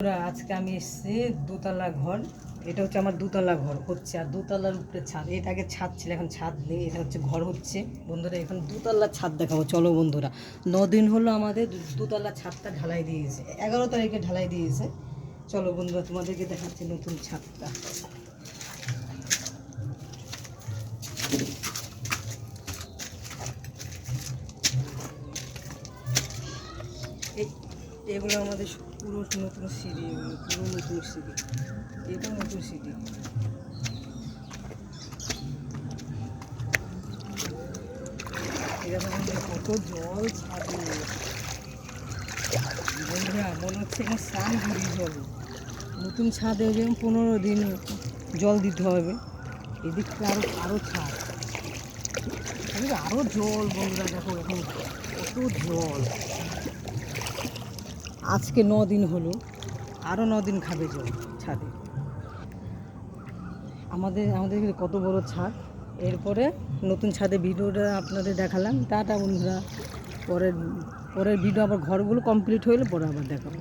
আজকে আমি এসেছি দোতলা ঘর। এটা হচ্ছে আমার দোতলা ঘর হচ্ছে, আর দোতলার উপরে ছাদ। এটা আগে ছাদ ছিল, এখন ছাদ নেই, এটা হচ্ছে ঘর হচ্ছে। বন্ধুরা এখন দোতলার ছাদ দেখাবো, চলো বন্ধুরা। 9 দিন হলো আমাদের দোতলার ছাদটা ঢালাই দিয়েছে, 11 তারিখে ঢালাই দিয়েছে। চলো বন্ধুরা তোমাদেরকে দেখাচ্ছি নতুন ছাদটা। এগুলো আমাদের পুরো নতুন সিঁড়ি, এগুলো পুরো নতুন সিঁড়ি, এটা নতুন সিঁড়ি। এটা কত জল ছাদে বন্ধুরা, মনে হচ্ছে এখানে স্নান করি জল। নতুন ছাদে যেমন 15 দিন জল দিতে হবে, এদিকটা আরও ছাদ, আরও জল। বন্ধুরা দেখো এখন কত জল। আজকে 9 দিন হলো, আরও 9 দিন খাবে জল ছাদে। আমাদের কত বড় ছাদ। এরপরে নতুন ছাদে ভিডিওটা আপনাদের দেখালাম। টাটা বন্ধুরা, পরের ভিডিও আবার ঘরগুলো কমপ্লিট হলে পরে আবার দেখাবো।